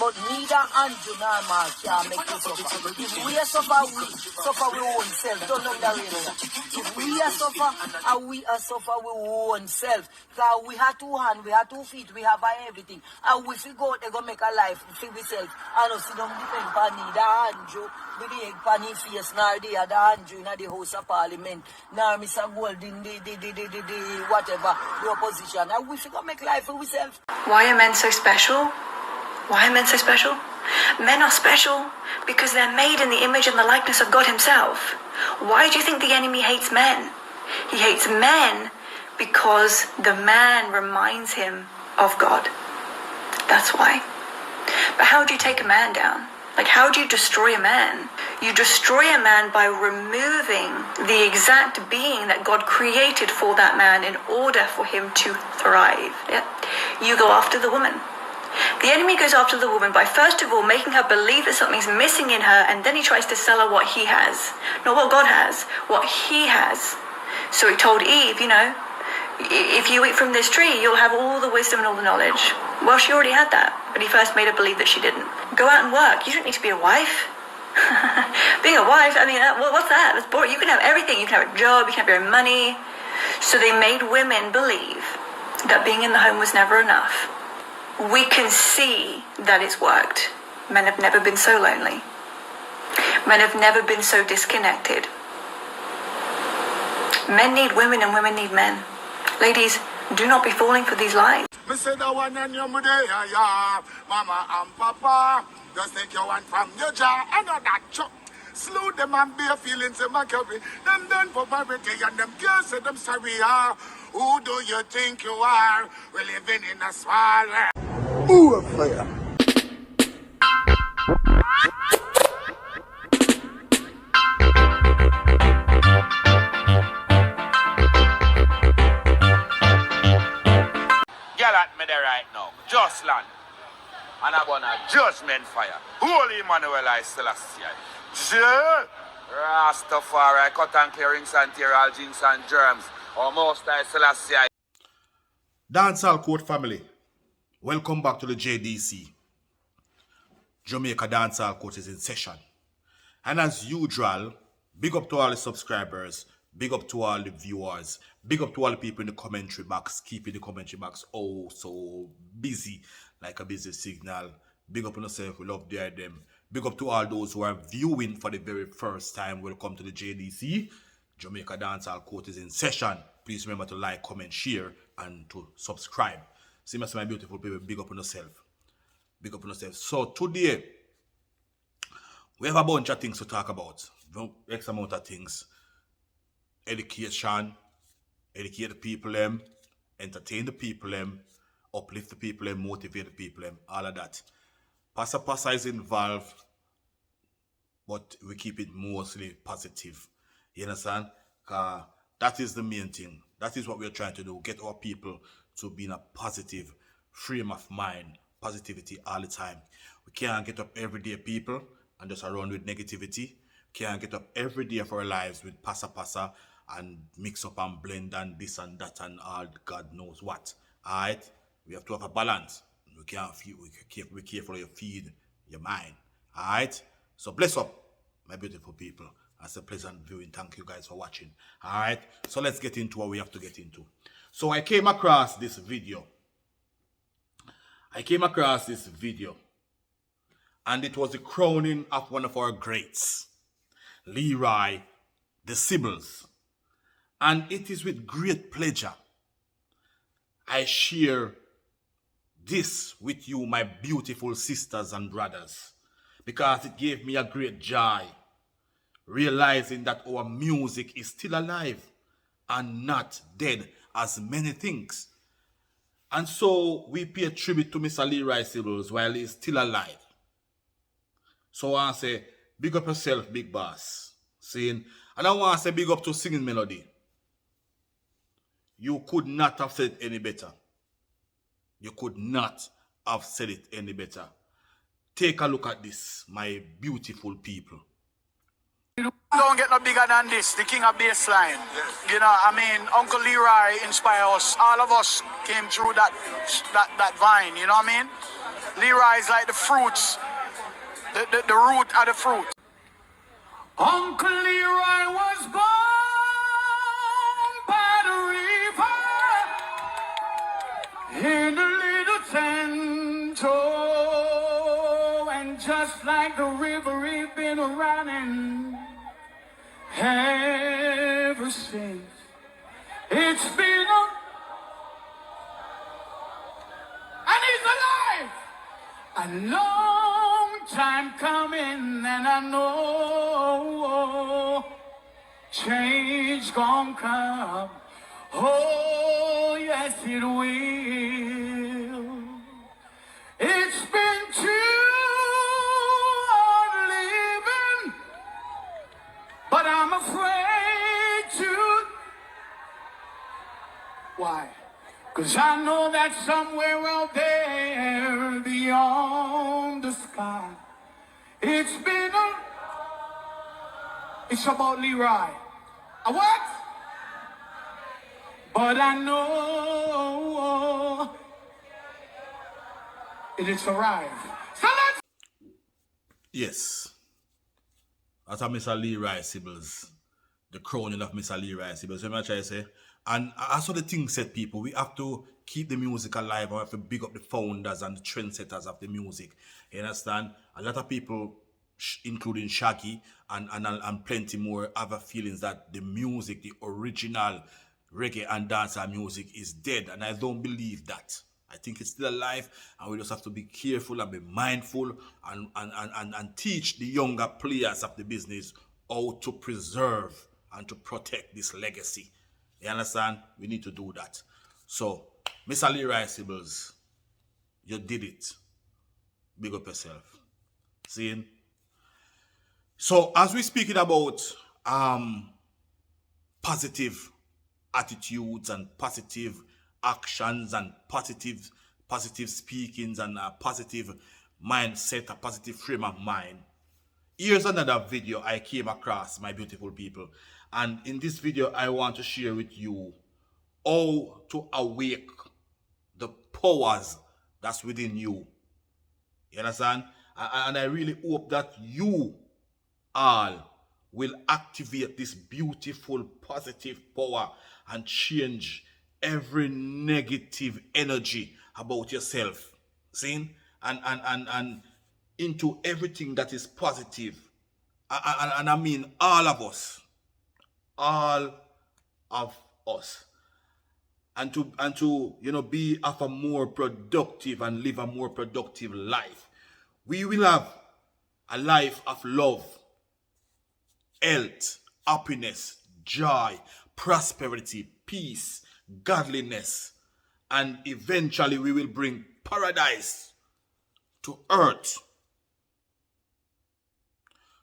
But neither Andrew nor Mark can make you suffer. If we suffer, we suffer we own self. Don't underrate that. If we suffer, and we suffer we own self. Because we have two hands, we have 2 feet, we have everything. And we figure out they're going to make a life for ourselves. And us don't depend on neither Andrew with the egg pan his face, nor the other Andrew in the House of Parliament, nor Mr. Golding, the whatever, the opposition. And we figure make life for ourselves. Why are men so special? Why are men so special? Men are special because they're made in the image and the likeness of God himself. Why do you think the enemy hates men? He hates men because the man reminds him of God. That's why. But how do you take a man down? Like, how do you destroy a man? You destroy a man by removing the exact being that God created for that man in order for him to thrive. Yeah? You go after the woman. The enemy goes after the woman by first of all making her believe that something's missing in her, and then he tries to sell her what he has. Not what God has, what he has. So he told Eve, if you eat from this tree, you'll have all the wisdom and all the knowledge. Well, she already had that, but he first made her believe that she didn't. Go out and work. You don't need to be a wife. Being a wife, what's that? That's boring. You can have everything. You can have a job, you can have your own money. So they made women believe that being in the home was never enough. We can see that it's worked. Men have never been so lonely. Men have never been so disconnected. Men need women and women need men. Ladies, do not be falling for these lies. Me say that one and your mother, yeah, mama and papa. Just take your one from your jar and not that chop. Slew them and bare feelings in my carry. Them done for poverty and them girls say them sorry, yeah. Who do you think you are? We're living in a small world. Ooh, fire. Girl at me there right now, just land. And I'm on a judgment fire. Holy Emmanuel I Selassie. Rastafari, cut and clear rings and tear all jinx and germs. Or most I Selassie. Dancehall Court family, welcome back to the JDC. Jamaica Dancehall Court is in session. And as usual, big up to all the subscribers, big up to all the viewers, big up to all the people in the commentary box, keeping the commentary box oh so busy, like a busy signal. Big up on yourself, we love them. Big up to all those who are viewing for the very first time. Welcome to the JDC. Jamaica Dancehall Court is in session. Please remember to like, comment, share, and to subscribe. See my beautiful people, big up on yourself. Big up on yourself. So today, we have a bunch of things to talk about. X amount of things. Education, educate the people, entertain the people, uplift the people, motivate the people, all of that. Passa is involved, but we keep it mostly positive. You understand? That is the main thing. That is what we're trying to do. Get our people to be in a positive frame of mind, positivity all the time. We can't get up every day, people, and just around with negativity. Can't get up every day of our lives with passa and mix up and blend and this and that and all God knows what. Alright? We have to have a balance. We careful you feed your mind. Alright? So bless up, my beautiful people. That's a pleasant viewing. Thank you guys for watching. Alright? So let's get into what we have to get into. So I came across this video. And it was the crowning of one of our greats, Leroy the Sibbles. And it is with great pleasure I share this with you, my beautiful sisters and brothers, because it gave me a great joy, realizing that our music is still alive and not dead as many things. And so we pay tribute to Mr. Leroy Sibbles while he's still alive. So I want to say, big up yourself, big boss. And I want to say big up to Singing Melody. You could not have said it any better. You could not have said it any better. Take a look at this, my beautiful people. Don't get no bigger than this, the king of bassline. You know, I mean, Uncle Leroy inspired us. All of us came through that vine, you know what I mean? Leroy is like the fruits, the root of the fruit. Uncle Leroy was born by the river in a little tent, oh, and just like the river, he's been running ever since. It's been and he's alive. A long time coming, and I know change gon' come. Oh, yes, it will. It's been too hard living, but I'm afraid to. Why? 'Cause I know that somewhere out there beyond the sky, it's about Leroy. A what? But I know it's arrived. So let's. Yes. That's how Mr. Leroy Sibbles, the crowning of Mr. Leroy Sibbles. What I'm trying to say? And as what the thing said, people, we have to keep the music alive. We have to big up the founders and the trendsetters of the music. You understand? A lot of people, including Shaggy and plenty more, other feelings that the music, the original reggae and dancehall music is dead. And I don't believe that. I think it's still alive, and we just have to be careful and be mindful and teach the younger players of the business how to preserve and to protect this legacy. You understand? We need to do that. So, Mr. Leroy Sibbles, you did it. Big up yourself. See? So, as we're speaking about positive attitudes and positive actions and positive speakings and a positive mindset, a positive frame of mind, here's another video I came across, my beautiful people. And in this video, I want to share with you how to awake the powers that's within you. You understand? And I really hope that you all will activate this beautiful, positive power and change every negative energy about yourself. See? And into everything that is positive. And I mean all of us. All of us. And to be of a more productive and live a more productive life. We will have a life of love, health, happiness, joy, prosperity, peace, godliness, and eventually we will bring paradise to earth.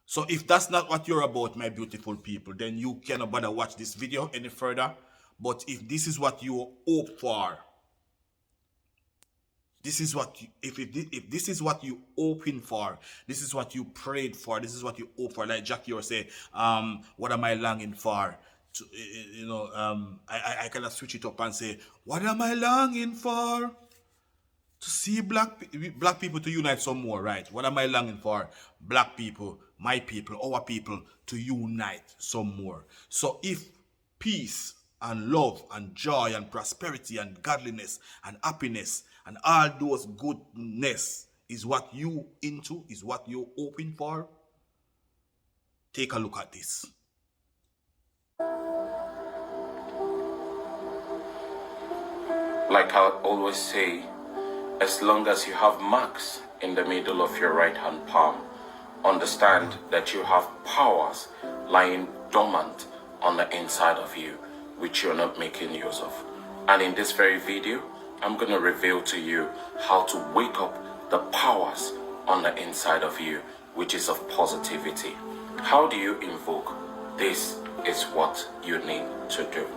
So if that's not what you're about, my beautiful people, then you cannot bother watch this video any further. But if this is what you hope for, this is what if this is what you hoping for, this is what you prayed for, this is what you hope for. Like Jackie or say, what am I longing for? I kind of switch it up and say, what am I longing for? To see black people to unite some more, right? What am I longing for? Black people, my people, our people to unite some more. So if peace and love and joy and prosperity and godliness and happiness and all those goodness is what you into, is what you're hoping for, take a look at this. Like I always say, as long as you have marks in the middle of your right hand palm, understand that you have powers lying dormant on the inside of you, which you're not making use of. And in this very video, I'm going to reveal to you how to wake up the powers on the inside of you, which is of positivity. How do you invoke? This is what you need to do.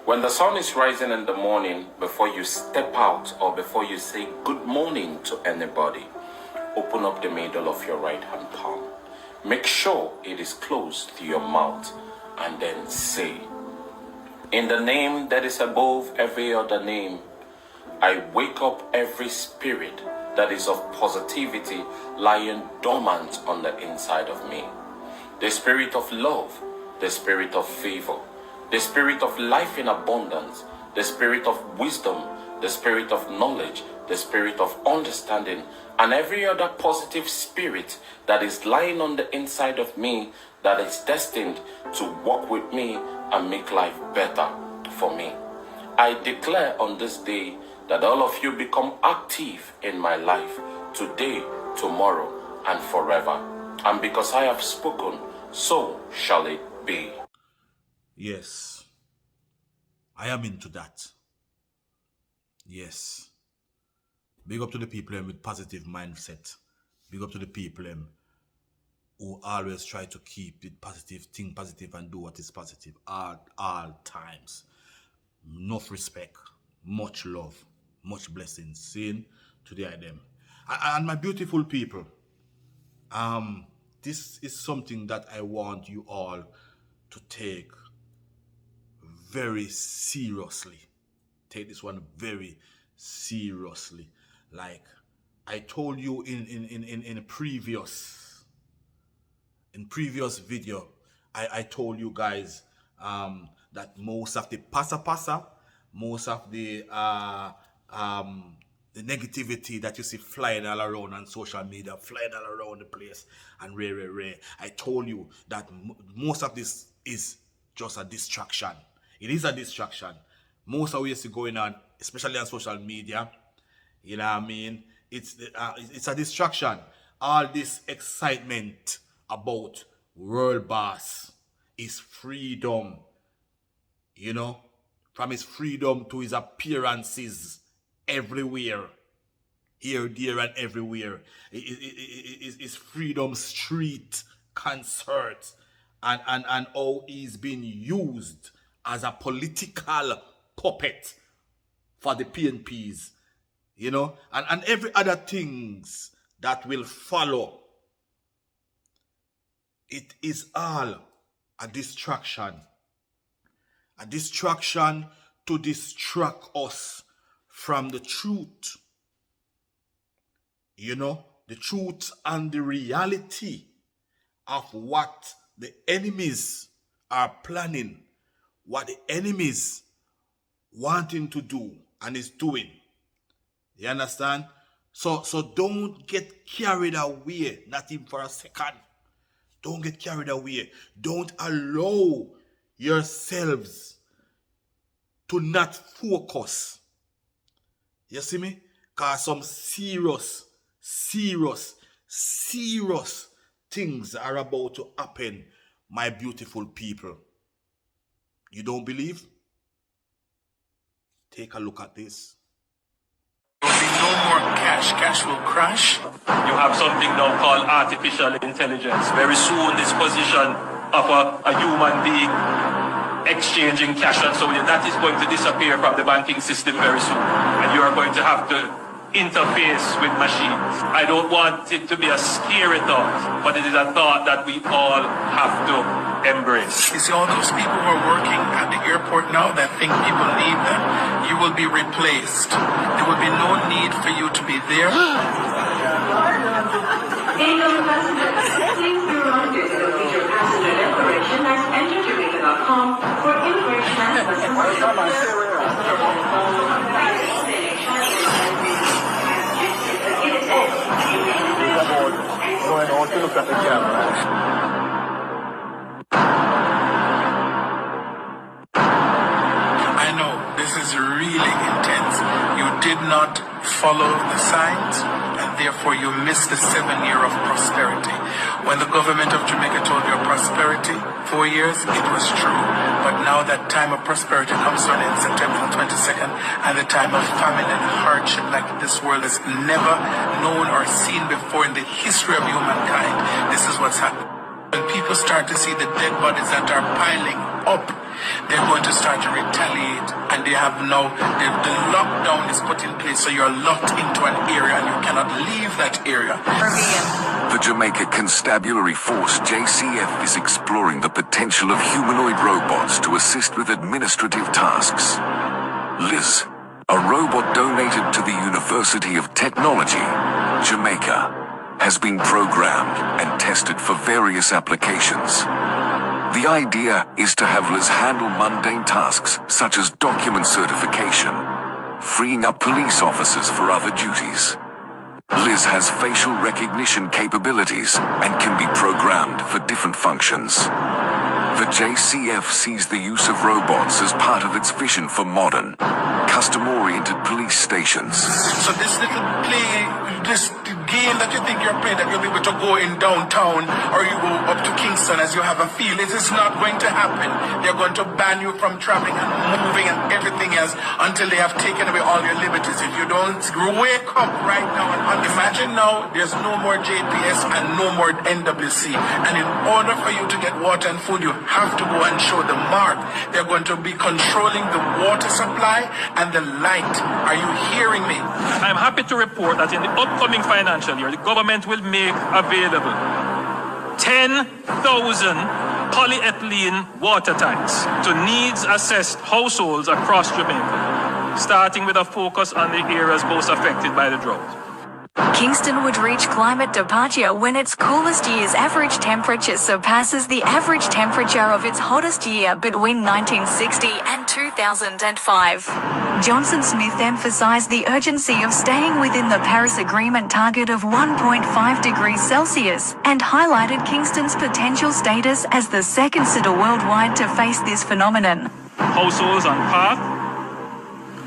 When the sun is rising in the morning, before you step out or before you say good morning to anybody, open up the middle of your right hand palm. make sure it is close to your mouth, and then say, in the name that is above every other name, I wake up every spirit that is of positivity lying dormant on the inside of me. The spirit of love, the spirit of favor, the spirit of life in abundance, the spirit of wisdom, the spirit of knowledge, the spirit of understanding, and every other positive spirit that is lying on the inside of me that is destined to walk with me and make life better for me. I declare on this day that all of you become active in my life today, tomorrow, and forever. And because I have spoken, so shall it be. Yes, I am into that. Yes. Big up to the people with positive mindset. Big up to the people who always try to keep it positive, think positive, and do what is positive all times. Enough respect, much love, much blessings. Seeing today I them. And my beautiful people, this is something that I want you all to take very seriously. Take this one very seriously. Like I told you in a previous video, I told you guys that most of the pasa, most of the negativity that you see flying all around on social media, flying all around the place, and rare. I told you that most of this is just a distraction. It is a distraction. Most of what you see going on, especially on social media, you know what I mean? It's a distraction. All this excitement about world boss, his freedom, you know, from his freedom to his appearances everywhere, here, there, and everywhere. His freedom street concerts and how he's been used as a political puppet for the PNPs, you know, and every other things that will follow. It is all a distraction to distract us from the truth, you know, the truth and the reality of what the enemies are planning, what the enemies wanting to do and is doing. You understand? So don't get carried away, not even for a second. Don't get carried away. Don't allow yourselves to not focus. You see me? Because some serious things are about to happen, my beautiful people. You don't believe? Take a look at this. There will be no more cash. Cash will crash. You have something now called artificial intelligence. Very soon, this position of a human being exchanging cash and so on, that is going to disappear from the banking system very soon. And you are going to have to interface with machines. I don't want it to be a scary thought, but it is a thought that we all have to embrace. You see all those people who are working at the airport now that think people need them, you will be replaced. There will be no need for you to be there. Incoming passengers, please be reminded to complete your passenger declaration at enterjamaica.com for immigration and customs services. Going on to look at the camera. I know this is really intense. You did not follow the signs, and therefore you missed the 7 year of prosperity. When the government of Jamaica told you of prosperity, 4 years, it was true. But now that time of prosperity comes to an end, September 22nd, and the time of famine and hardship like this world has never known or seen before in the history of humankind. This is what's happening. When people start to see the dead bodies that are piling up, they're going to start to retaliate and they have now, the lockdown is put in place, so you're locked into an area and you cannot leave that area. The Jamaica Constabulary Force JCF is exploring the potential of humanoid robots to assist with administrative tasks. Liz, a robot donated to the University of Technology, Jamaica, has been programmed and tested for various applications. The idea is to have Liz handle mundane tasks such as document certification, freeing up police officers for other duties. Liz has facial recognition capabilities and can be programmed for different functions. The JCF sees the use of robots as part of its vision for modern, custom-oriented police stations. So this little this game that you think you're playing, that you'll be able to go in downtown or you go up to Kingston as you have a feel, it is not going to happen. They're going to ban you from traveling and moving and everything else until they have taken away all your liberties. If you don't wake up right now and imagine now, there's no more JPS and no more NWC. And in order for you to get water and food, you have to go and show the mark. They're going to be controlling the water supply and the light. Are you hearing me? I'm happy to report that in the upcoming financial year, the government will make available 10,000 polyethylene water tanks to needs-assessed households across Jamaica, starting with a focus on the areas most affected by the drought. Kingston would reach climate departure when its coolest year's average temperature surpasses the average temperature of its hottest year between 1960 and 2005. Johnson Smith emphasized the urgency of staying within the Paris Agreement target of 1.5 degrees Celsius and highlighted Kingston's potential status as the second city worldwide to face this phenomenon. Households on path,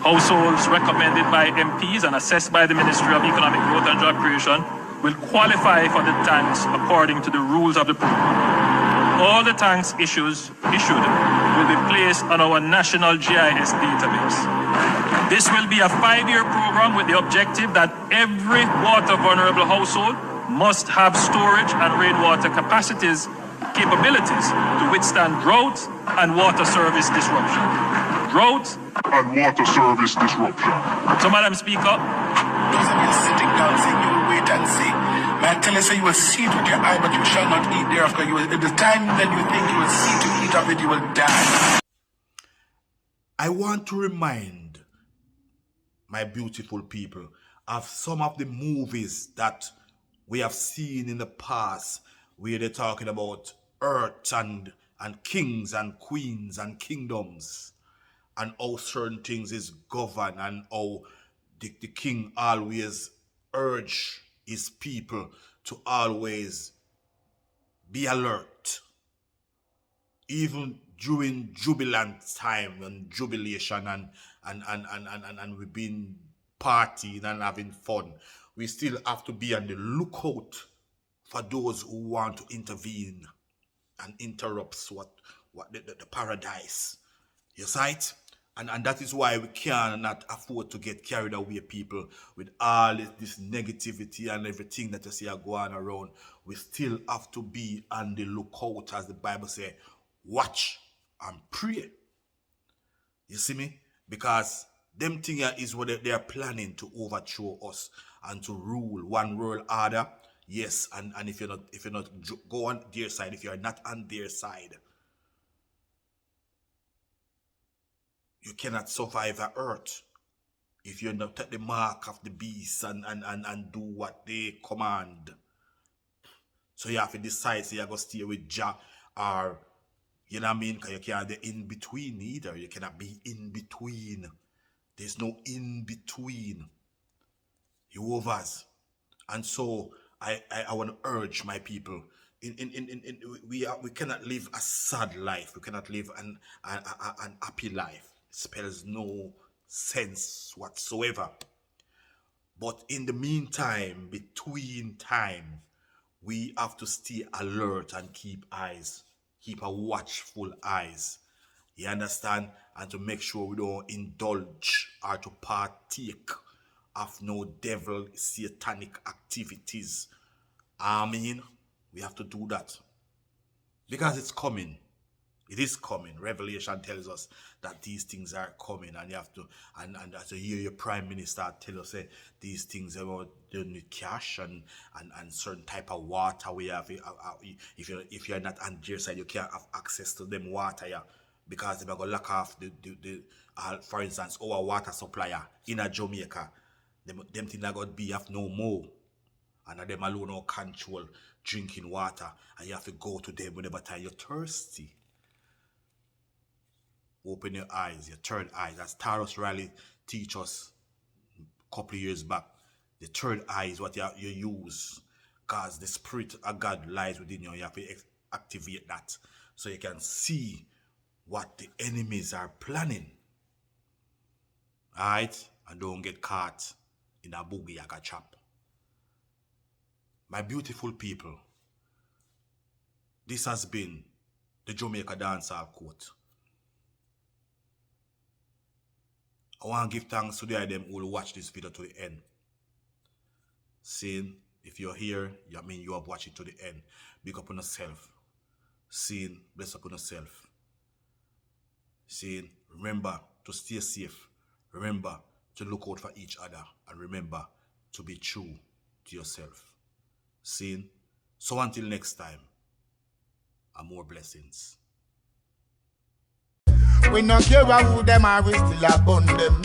households recommended by MPs and assessed by the Ministry of Economic Growth and Job Creation will qualify for the tanks according to the rules of the program. All the tanks issued will be placed on our national GIS database. This will be a 5-year program with the objective that every water vulnerable household must have storage and rainwater capabilities to withstand drought and water service disruption. Drought And water service disruption. So, Madam Speaker, Those of you sitting down saying you will wait and see. May I tell you, say you will see it with your eye, but you shall not eat thereafter. You will, at the time that you think you will see to eat of it, you will die. I want to remind my beautiful people of some of the movies that we have seen in the past where they're talking about earth and kings and queens and kingdoms and how certain things is governed and how the king always urge his people to always be alert. Even during jubilant time and jubilation and we've been partying and having fun, we still have to be on the lookout for those who want to intervene and interrupt what the paradise. You see it? And that is why we cannot afford to get carried away, people, with all this negativity and everything that you see are going around. We still have to be on the lookout, as the Bible says, watch and pray. You see me? Because them things is what they are planning to overthrow us and to rule one world order. Yes, and if you're not go on their side, if you're not on their side, you cannot survive on earth if you're not at the mark of the beast and do what they command. So you have to decide, so you're going to stay with Jah, or, you know what I mean? Because you can't be in between either. You cannot be in between. There's no in between. You overs. And so I want to urge my people. We cannot live a sad life. We cannot live an happy life. Spells no sense whatsoever. But in the meantime, between time, we have to stay alert and keep a watchful eyes. You understand? And to make sure we don't indulge or to partake of no devil satanic activities. I mean, we have to do that because it's coming. It is coming. Revelation tells us that these things are coming, and you have to, and as you hear your prime minister tell us these things about you need cash and certain type of water we have. If you're not on their side, you can't have access to them water, yeah, because they're gonna lock off for instance, our water supplier in a Jamaica. Them things are gonna be have no more, and them alone no control drinking water, and you have to go to them whenever time you're thirsty. Open your eyes, your third eye. That's Taros Riley teach us a couple of years back. The third eye is what you use, because the spirit of God lies within you. You have to activate that so you can see what the enemies are planning. Alright? And don't get caught in a boogie like a trap. My beautiful people, this has been the Jamaica Dancehall Court. I want to give thanks to them who will watch this video to the end. Saying, if you're here, I mean you have watched it to the end. Big up on yourself. Saying, bless up on yourself. Saying, remember to stay safe. Remember to look out for each other. And remember to be true to yourself. Saying, so until next time, and more blessings. We no care who them are, we still upon them.